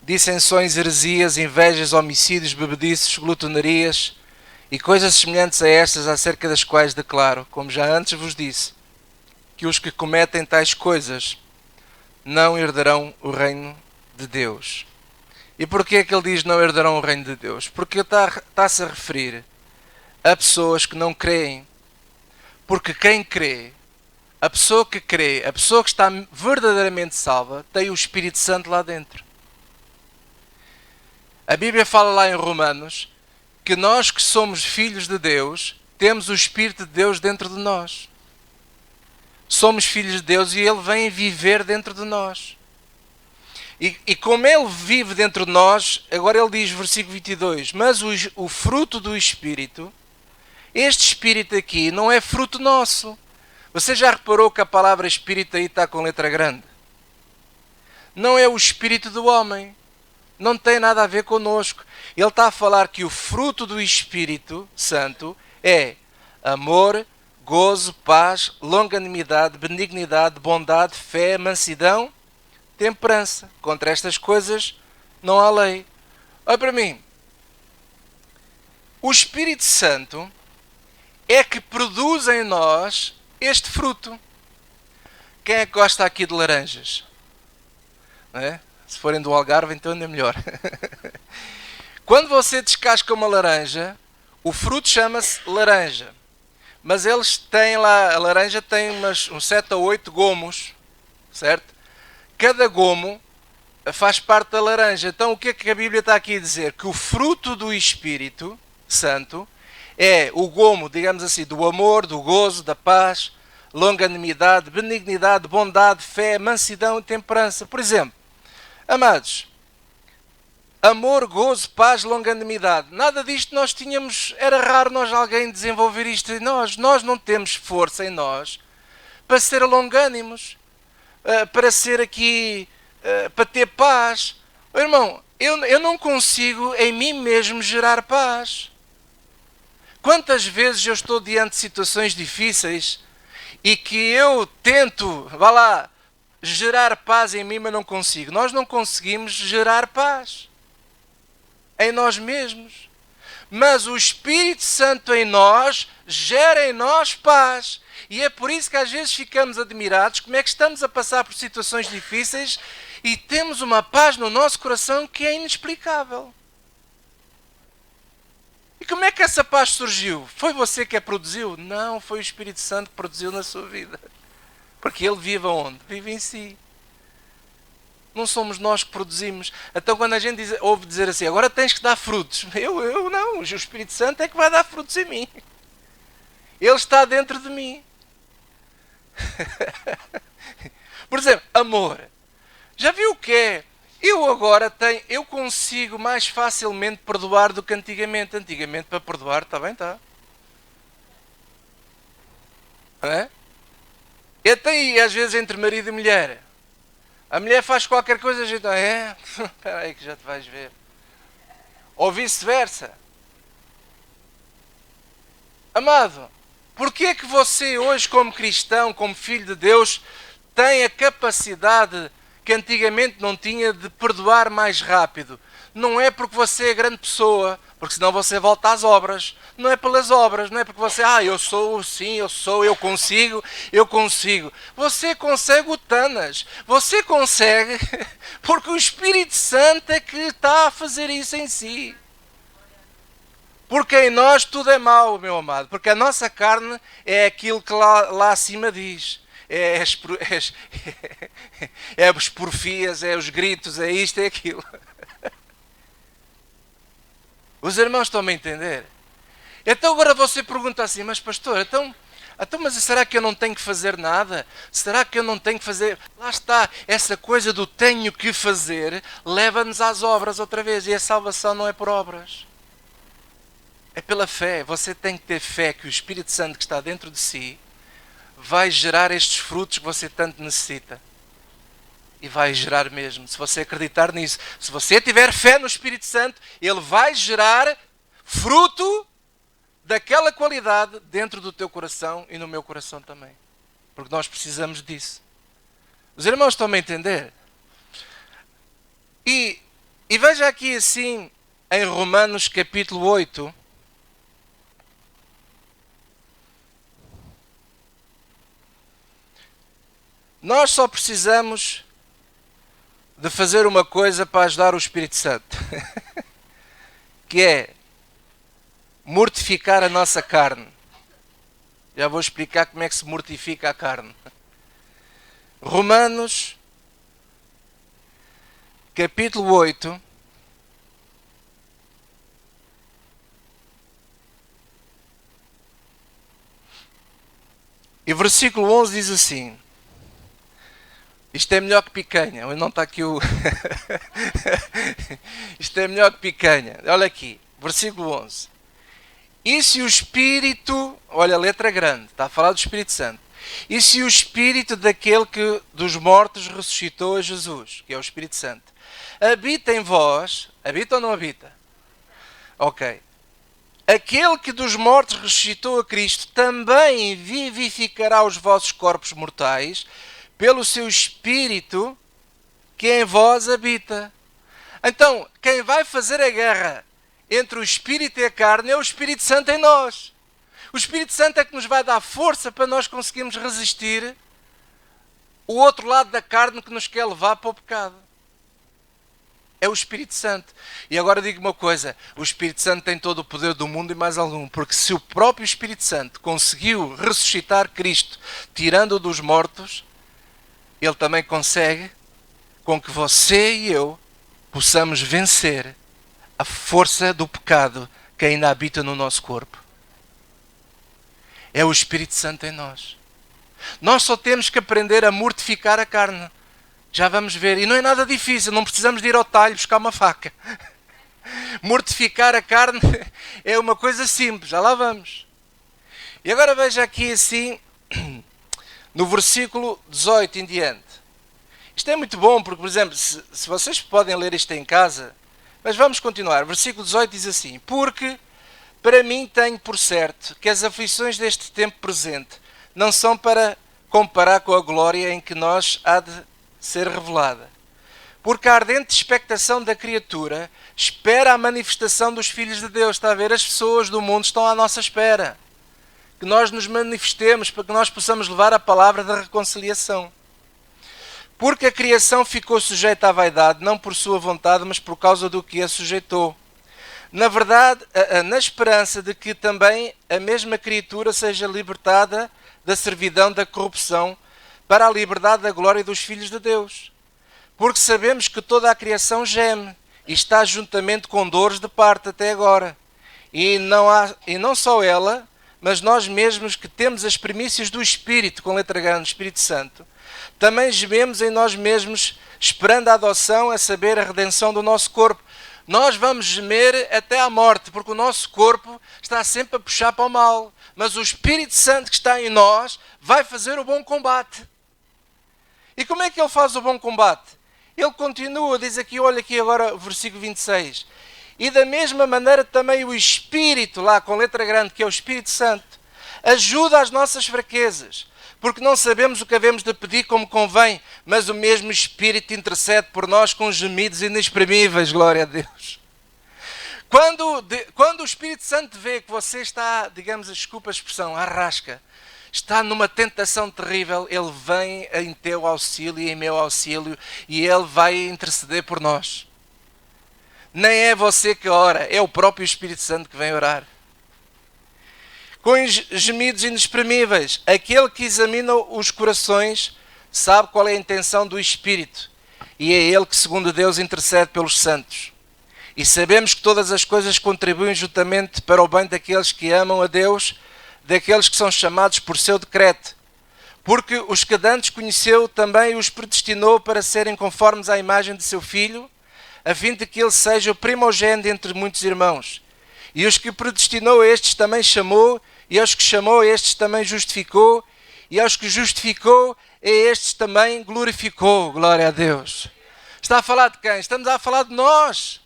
dissensões, heresias, invejas, homicídios, bebedices, glutonarias e coisas semelhantes a estas, acerca das quais declaro, como já antes vos disse, que os que cometem tais coisas não herdarão o reino de Deus. E porquê é que ele diz não herdarão o reino de Deus? Porque está-se a referir a pessoas que não creem. Porque quem crê, a pessoa que crê, a pessoa que está verdadeiramente salva, tem o Espírito Santo lá dentro. A Bíblia fala lá em Romanos que nós que somos filhos de Deus, temos o Espírito de Deus dentro de nós. Somos filhos de Deus e Ele vem viver dentro de nós. E como Ele vive dentro de nós, agora Ele diz, versículo 22, mas o fruto do Espírito, este Espírito aqui não é fruto nosso. Você já reparou que a palavra Espírito aí está com letra grande? Não é o Espírito do homem. Não tem nada a ver connosco. Ele está a falar que o fruto do Espírito Santo é amor, gozo, paz, longanimidade, benignidade, bondade, fé, mansidão, temperança. Contra estas coisas não há lei. Olha para mim. O Espírito Santo é que produz em nós este fruto. Quem é que gosta aqui de laranjas? Não é? Se forem do Algarve, então ainda é melhor. Quando você descasca uma laranja, o fruto chama-se laranja. Mas eles têm lá, a laranja tem uns 7 a 8 gomos, certo? Cada gomo faz parte da laranja. Então o que é que a Bíblia está aqui a dizer? Que o fruto do Espírito Santo é o gomo, digamos assim, do amor, do gozo, da paz, longanimidade, benignidade, bondade, fé, mansidão e temperança. Por exemplo, amados, amor, gozo, paz, longanimidade. Nada disto nós tínhamos, era raro nós alguém desenvolver isto em nós. Nós não temos força em nós para ser longânimos, para ser aqui, para ter paz. Irmão, eu não consigo em mim mesmo gerar paz. Quantas vezes eu estou diante de situações difíceis e que eu tento, vá lá, gerar paz em mim, mas não consigo. Nós não conseguimos gerar paz em nós mesmos. Mas o Espírito Santo em nós gera em nós paz. E é por isso que às vezes ficamos admirados como é que estamos a passar por situações difíceis e temos uma paz no nosso coração que é inexplicável. E como é que essa paz surgiu? Foi você que a produziu? Não, foi o Espírito Santo que produziu na sua vida. Porque Ele vive aonde? Vive em si. Não somos nós que produzimos. Então quando a gente ouve dizer assim, agora tens que dar frutos. Eu não, o Espírito Santo é que vai dar frutos em mim. Ele está dentro de mim. Por exemplo, amor. Já viu o que é? Eu consigo mais facilmente perdoar do que antigamente. Antigamente para perdoar, está bem, está. Não é? E até às vezes entre marido e mulher. A mulher faz qualquer coisa, a gente... Espera aí que já te vais ver. Ou vice-versa. Amado, porquê é que você hoje como cristão, como filho de Deus, tem a capacidade que antigamente não tinha de perdoar mais rápido? Não é porque você é grande pessoa, porque senão você volta às obras. Não é pelas obras, não é porque você, eu sou, sim, eu consigo. Você consegue o Tanas. Você consegue porque o Espírito Santo é que está a fazer isso em si. Porque em nós tudo é mau, meu amado. Porque a nossa carne é aquilo que lá acima diz. É as porfias, é os gritos, é isto, é aquilo. Os irmãos estão-me a entender? Então agora você pergunta assim, mas pastor, mas será que eu não tenho que fazer nada? Será que eu não tenho que fazer? Lá está, essa coisa do tenho que fazer leva-nos às obras outra vez. E a salvação não é por obras. É pela fé. Você tem que ter fé que o Espírito Santo que está dentro de si vai gerar estes frutos que você tanto necessita. E vai gerar mesmo, se você acreditar nisso. Se você tiver fé no Espírito Santo, ele vai gerar fruto daquela qualidade dentro do teu coração e no meu coração também. Porque nós precisamos disso. Os irmãos estão-me a entender? E veja aqui assim, em Romanos capítulo 8, nós só precisamos de fazer uma coisa para ajudar o Espírito Santo. Que é mortificar a nossa carne. Já vou explicar como é que se mortifica a carne. Romanos, capítulo 8. E versículo 11 diz assim. Isto é melhor que picanha. Não está aqui o... Isto é melhor que picanha. Olha aqui, versículo 11. E se o Espírito, olha a letra grande, está a falar do Espírito Santo. E se o Espírito daquele que dos mortos ressuscitou a Jesus, que é o Espírito Santo, habita em vós, habita ou não habita? Ok. Aquele que dos mortos ressuscitou a Cristo também vivificará os vossos corpos mortais pelo seu Espírito que em vós habita. Então, quem vai fazer a guerra entre o Espírito e a carne é o Espírito Santo em nós. O Espírito Santo é que nos vai dar força para nós conseguirmos resistir o outro lado da carne que nos quer levar para o pecado. É o Espírito Santo. E agora digo uma coisa, o Espírito Santo tem todo o poder do mundo e mais algum, porque se o próprio Espírito Santo conseguiu ressuscitar Cristo, tirando-o dos mortos, ele também consegue com que você e eu possamos vencer a força do pecado que ainda habita no nosso corpo. É o Espírito Santo em nós. Nós só temos que aprender a mortificar a carne. Já vamos ver. E não é nada difícil, não precisamos de ir ao talho buscar uma faca. Mortificar a carne é uma coisa simples, já lá vamos. E agora veja aqui assim, no versículo 18 em diante. Isto é muito bom, porque, por exemplo, se vocês podem ler isto em casa, mas vamos continuar. Versículo 18 diz assim: porque para mim tenho por certo que as aflições deste tempo presente não são para comparar com a glória em que nós há de ser revelada. Porque a ardente expectação da criatura espera a manifestação dos filhos de Deus. Está a ver? As pessoas do mundo estão à nossa espera. Que nós nos manifestemos para que nós possamos levar a palavra da reconciliação. Porque a criação ficou sujeita à vaidade, não por sua vontade, mas por causa do que a sujeitou. Na verdade, na esperança de que também a mesma criatura seja libertada da servidão da corrupção para a liberdade da glória dos filhos de Deus. Porque sabemos que toda a criação geme e está juntamente com dores de parto até agora. E não só ela, mas nós mesmos que temos as primícias do Espírito, com letra grande, Espírito Santo, também gememos em nós mesmos, esperando a adoção, a saber, a redenção do nosso corpo. Nós vamos gemer até à morte, porque o nosso corpo está sempre a puxar para o mal. Mas o Espírito Santo que está em nós vai fazer o bom combate. E como é que ele faz o bom combate? Ele continua, diz aqui, olha aqui agora o versículo 26. E da mesma maneira também o Espírito, lá com letra grande, que é o Espírito Santo, ajuda as nossas fraquezas. Porque não sabemos o que havemos de pedir como convém, mas o mesmo Espírito intercede por nós com gemidos inexprimíveis, glória a Deus. Quando o Espírito Santo vê que você está, digamos, desculpa a expressão, à rasca, está numa tentação terrível, ele vem em teu auxílio e em meu auxílio e ele vai interceder por nós. Nem é você que ora, é o próprio Espírito Santo que vem orar. Com gemidos inexprimíveis, aquele que examina os corações sabe qual é a intenção do Espírito, e é ele que, segundo Deus, intercede pelos santos. E sabemos que todas as coisas contribuem juntamente para o bem daqueles que amam a Deus, daqueles que são chamados por seu decreto. Porque os que dantes conheceu, também os predestinou para serem conformes à imagem de seu Filho, a fim de que ele seja o primogênito entre muitos irmãos. E os que predestinou a estes também chamou, e aos que chamou a estes também justificou, e aos que justificou a estes também glorificou. Glória a Deus. Está a falar de quem? Estamos a falar de nós.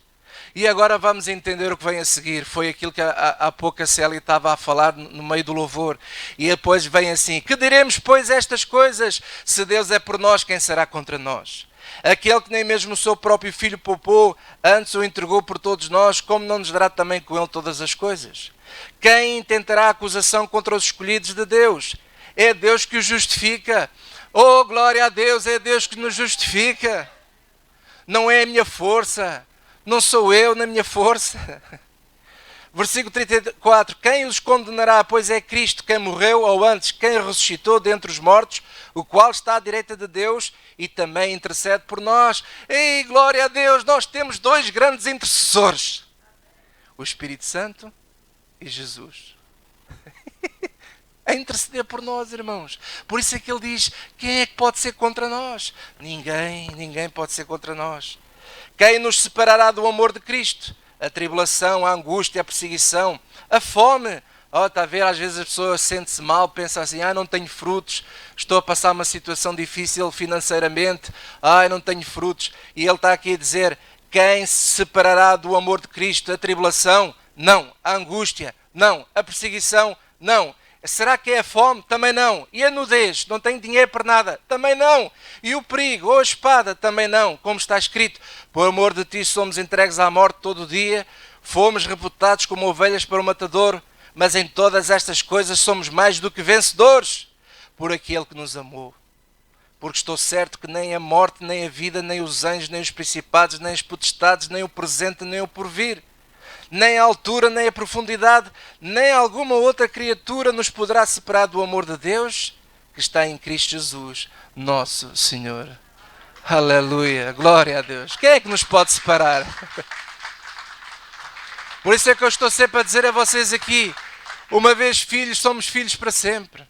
E agora vamos entender o que vem a seguir. Foi aquilo que há pouco a Célia estava a falar no meio do louvor. E depois vem assim: que diremos, pois, estas coisas? Se Deus é por nós, quem será contra nós? Aquele que nem mesmo o seu próprio Filho poupou, antes o entregou por todos nós, como não nos dará também com ele todas as coisas? Quem intentará acusação contra os escolhidos de Deus? É Deus que os justifica. Oh, glória a Deus, é Deus que nos justifica. Não é a minha força. Não sou eu na minha força. Versículo 34. Quem os condenará? Pois é Cristo quem morreu, ou antes, quem ressuscitou dentre os mortos, o qual está à direita de Deus e também intercede por nós. Ei, glória a Deus, nós temos dois grandes intercessores. O Espírito Santo e Jesus. A interceder por nós, irmãos. Por isso é que ele diz: quem é que pode ser contra nós? Ninguém pode ser contra nós. Quem nos separará do amor de Cristo? A tribulação, a angústia, a perseguição, a fome. Está a ver, às vezes a pessoa sente-se mal, pensa assim: não tenho frutos, estou a passar uma situação difícil financeiramente, não tenho frutos. E ele está aqui a dizer: quem se separará do amor de Cristo? A tribulação? Não. A angústia? Não. A perseguição? Não. Será que é a fome? Também não. E a nudez? Não tenho dinheiro para nada? Também não. E o perigo ou a espada? Também não. Como está escrito: por amor de ti somos entregues à morte todo o dia, fomos reputados como ovelhas para o matador, mas em todas estas coisas somos mais do que vencedores, por aquele que nos amou. Porque estou certo que nem a morte, nem a vida, nem os anjos, nem os principados, nem as potestades, nem o presente, nem o porvir, nem a altura, nem a profundidade, nem alguma outra criatura nos poderá separar do amor de Deus que está em Cristo Jesus, nosso Senhor. Aleluia, glória a Deus. Quem é que nos pode separar? Por isso é que eu estou sempre a dizer a vocês aqui: uma vez filhos, somos filhos para sempre.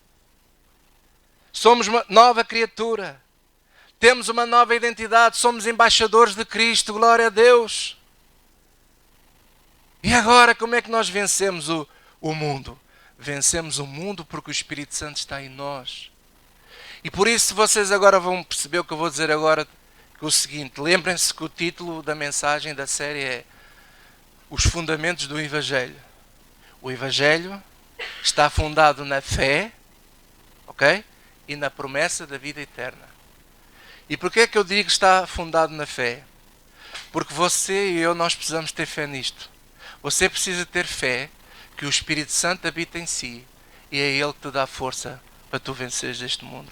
Somos uma nova criatura. Temos uma nova identidade, somos embaixadores de Cristo, glória a Deus. E agora, como é que nós vencemos o mundo? Vencemos o mundo porque o Espírito Santo está em nós. E por isso vocês agora vão perceber o que eu vou dizer agora, que é o seguinte: lembrem-se que o título da mensagem da série é Os Fundamentos do Evangelho. O Evangelho está fundado na fé, ok? E na promessa da vida eterna. E porquê é que eu digo que está fundado na fé? Porque você e eu, nós precisamos ter fé nisto. Você precisa ter fé que o Espírito Santo habita em si e é Ele que te dá força para tu venceres este mundo.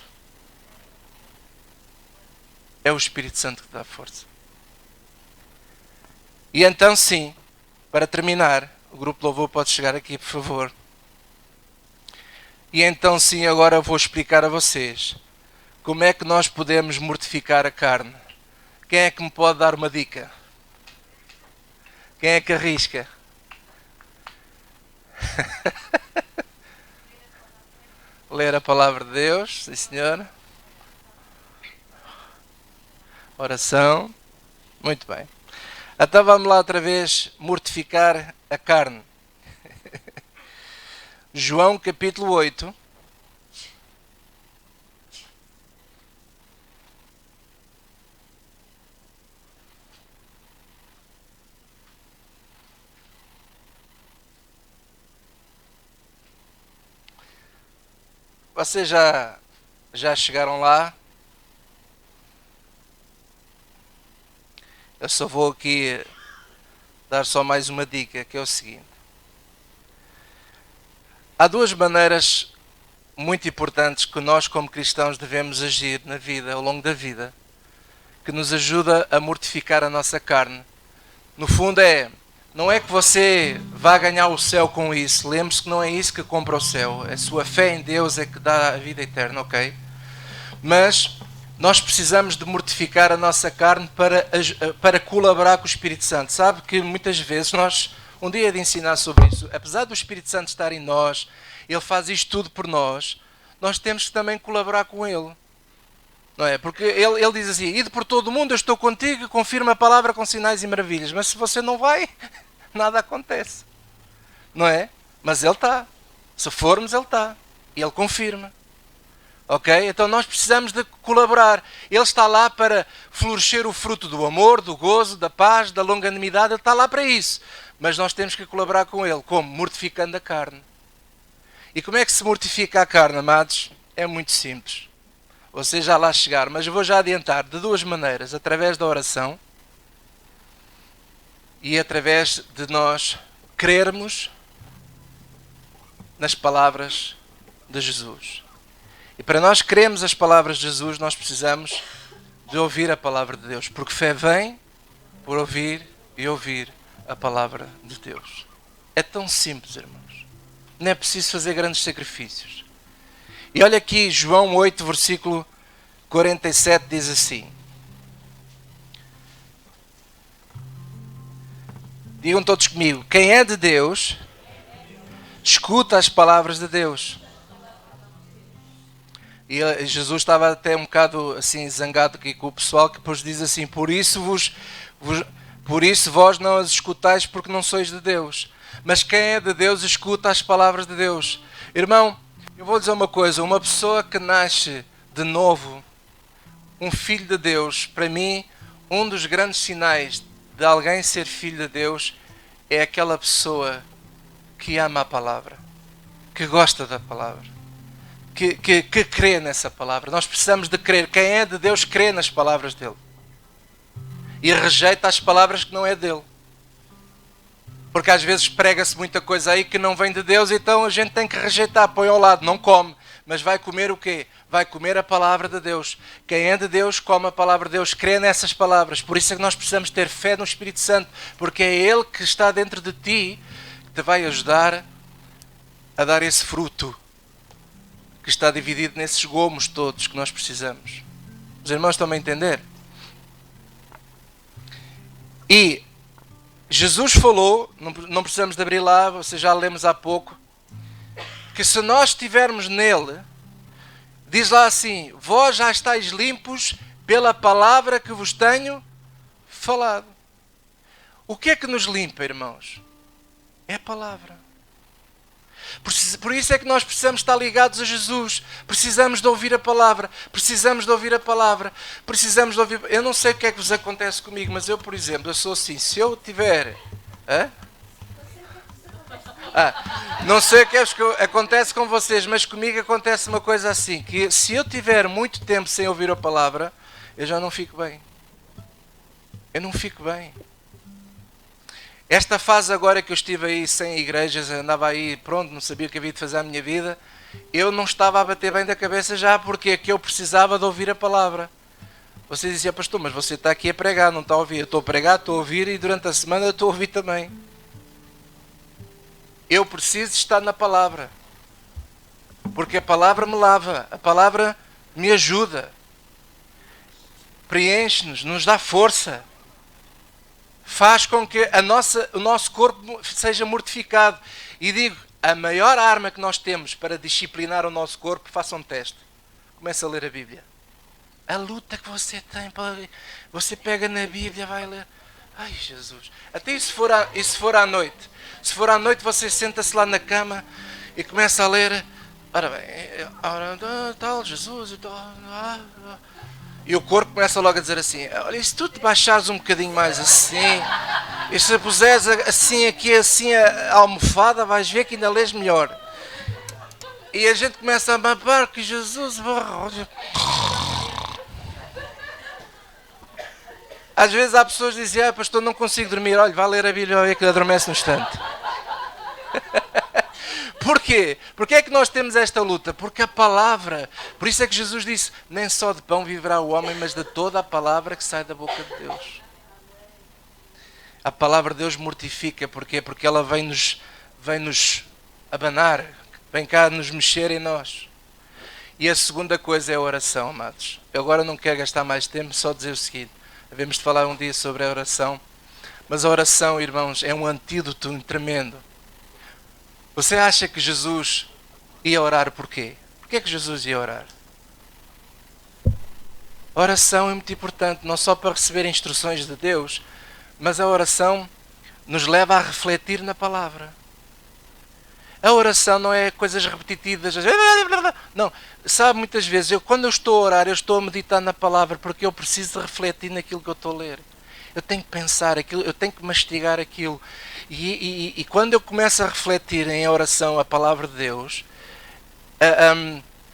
É o Espírito Santo que te dá força. E então sim, para terminar, o grupo de louvor pode chegar aqui, por favor. E então sim, agora vou explicar a vocês como é que nós podemos mortificar a carne. Quem é que me pode dar uma dica? Quem é que arrisca? Ler a palavra de Deus, sim senhor. Oração. Muito bem. Então vamos lá outra vez mortificar a carne. João capítulo 8. Vocês já chegaram lá? Eu só vou aqui dar só mais uma dica, que é o seguinte. Há duas maneiras muito importantes que nós como cristãos devemos agir na vida, ao longo da vida, que nos ajuda a mortificar a nossa carne No fundo não é que você vá ganhar o céu com isso. Lembre-se que não é isso que compra o céu. A sua fé em Deus é que dá a vida eterna, ok? Mas nós precisamos de mortificar a nossa carne para colaborar com o Espírito Santo. Sabe que muitas vezes um dia de ensinar sobre isso, apesar do Espírito Santo estar em nós, Ele faz isto tudo por nós, nós temos que também colaborar com Ele. Não é? Porque ele diz assim, ide por todo o mundo, eu estou contigo, confirma a palavra com sinais e maravilhas. Mas se você não vai, nada acontece. Não é? Mas Ele está. Se formos, Ele está. E Ele confirma. Ok? Então nós precisamos de colaborar. Ele está lá para florescer o fruto do amor, do gozo, da paz, da longanimidade. Ele está lá para isso. Mas nós temos que colaborar com Ele. Como? Mortificando a carne. E como é que se mortifica a carne, amados? É muito simples. Você já lá chegar, mas eu vou já adiantar de duas maneiras. Através da oração e através de nós crermos nas palavras de Jesus. E para nós crermos as palavras de Jesus, nós precisamos de ouvir a palavra de Deus. Porque fé vem por ouvir e ouvir a palavra de Deus. É tão simples, irmãos. Não é preciso fazer grandes sacrifícios. E olha aqui, João 8, versículo 47, diz assim. Digam todos comigo. Quem é de Deus, escuta as palavras de Deus. E Jesus estava até um bocado assim zangado aqui com o pessoal, que depois diz assim, por isso vós não as escutais porque não sois de Deus. Mas quem é de Deus escuta as palavras de Deus. Irmão, eu vou dizer uma coisa, uma pessoa que nasce de novo, um filho de Deus, para mim, um dos grandes sinais de alguém ser filho de Deus é aquela pessoa que ama a palavra, que gosta da palavra, que crê nessa palavra. Nós precisamos de crer. Quem é de Deus crê nas palavras dele e rejeita as palavras que não é dele. Porque às vezes prega-se muita coisa aí que não vem de Deus, então a gente tem que rejeitar, põe ao lado, não come. Mas vai comer o quê? Vai comer a palavra de Deus. Quem é de Deus come a palavra de Deus, crê nessas palavras. Por isso é que nós precisamos ter fé no Espírito Santo, porque é Ele que está dentro de ti, que te vai ajudar a dar esse fruto, que está dividido nesses gomos todos que nós precisamos. Os irmãos estão a entender? E Jesus falou, não precisamos de abrir lá, vocês já lemos há pouco, que se nós estivermos nele, diz lá assim, vós já estáis limpos pela palavra que vos tenho falado. O que é que nos limpa, irmãos? É a palavra. Por isso é que nós precisamos estar ligados a Jesus. Precisamos de ouvir a palavra. Precisamos de ouvir a palavra. Precisamos de ouvir... Eu não sei o que é que vos acontece comigo, mas eu, por exemplo, eu sou assim. Se eu tiver... não sei o que é que acontece com vocês, mas comigo acontece uma coisa assim. Que se eu tiver muito tempo sem ouvir a palavra, eu já não fico bem. Eu não fico bem. Esta fase agora que eu estive aí sem igrejas, andava aí, pronto, não sabia o que havia de fazer à minha vida, eu não estava a bater bem da cabeça já, porque é que eu precisava de ouvir a palavra. Você dizia, pastor, mas você está aqui a pregar, não está a ouvir. Eu estou a pregar, estou a ouvir e durante a semana eu estou a ouvir também. Eu preciso estar na palavra, porque a palavra me lava, a palavra me ajuda, preenche-nos, nos dá força. Faz com que o nosso corpo seja mortificado. E digo, a maior arma que nós temos para disciplinar o nosso corpo, faça um teste. Comece a ler a Bíblia. A luta que você tem, você pega na Bíblia, vai ler. Ai, Jesus. Até e se for à noite? Se for à noite, você senta-se lá na cama e começa a ler. Ora bem, tal, Jesus e tal... E o corpo começa logo a dizer assim, olha, se tu te baixares um bocadinho mais assim, e se puseres assim aqui, assim a almofada, vais ver que ainda lês melhor. E a gente começa a babar que Jesus... Às vezes há pessoas que dizem, pastor, não consigo dormir. Olha, vai ler a Bíblia e ver que adormece no instante. Porquê? Porquê é que nós temos esta luta? Porque a palavra, por isso é que Jesus disse, nem só de pão viverá o homem, mas de toda a palavra que sai da boca de Deus. A palavra de Deus mortifica. Porquê? Porque ela vem-nos abanar, vem cá nos mexer em nós. E a segunda coisa é a oração, amados. Eu agora não quero gastar mais tempo, só dizer o seguinte. Devemos de falar um dia sobre a oração. Mas a oração, irmãos, é um antídoto tremendo. Você acha que Jesus ia orar porquê? Porquê que Jesus ia orar? A oração é muito importante, não só para receber instruções de Deus, mas a oração nos leva a refletir na palavra. A oração não é coisas repetitivas. Não, sabe, muitas vezes, quando eu estou a orar, eu estou a meditar na palavra porque eu preciso de refletir naquilo que eu estou a ler. Eu tenho que pensar aquilo, eu tenho que mastigar aquilo. E quando eu começo a refletir em oração a palavra de Deus,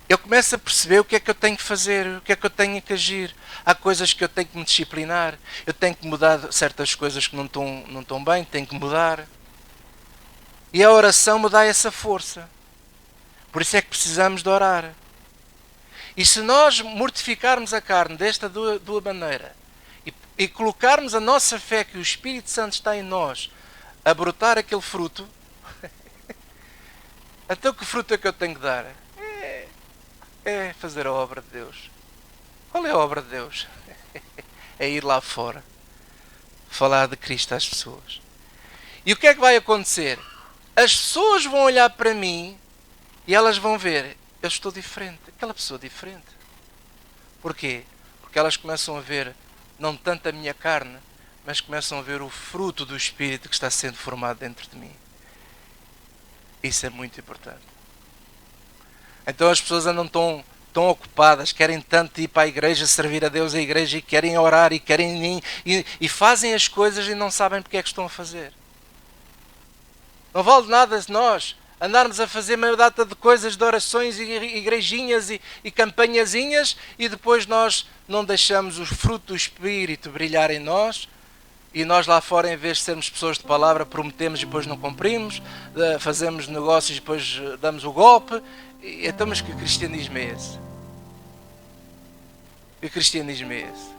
eu começo a perceber o que é que eu tenho que fazer, o que é que eu tenho que agir. Há coisas que eu tenho que me disciplinar, eu tenho que mudar certas coisas que não estão bem, tenho que mudar. E a oração me dá essa força. Por isso é que precisamos de orar. E se nós mortificarmos a carne desta duas maneira e colocarmos a nossa fé que o Espírito Santo está em nós a brotar aquele fruto, então que fruto é que eu tenho que dar? É fazer a obra de Deus. Qual é a obra de Deus? É ir lá fora, falar de Cristo às pessoas. E o que é que vai acontecer? As pessoas vão olhar para mim e elas vão ver, eu estou diferente, aquela pessoa diferente. Porquê? Porque elas começam a ver, não tanto a minha carne, mas começam a ver o fruto do Espírito que está sendo formado dentro de mim. Isso é muito importante. Então as pessoas andam tão ocupadas, querem tanto ir para a igreja, servir a Deus, a igreja, e querem orar, e querem e fazem as coisas e não sabem porque é que estão a fazer. Não vale nada se nós andarmos a fazer meia data de coisas, de orações e igrejinhas e campanhazinhas, e depois nós não deixamos o fruto do Espírito brilhar em nós, e nós lá fora, em vez de sermos pessoas de palavra, prometemos e depois não cumprimos, fazemos negócios e depois damos o golpe. Então, mas que cristianismo é esse? Que cristianismo é esse?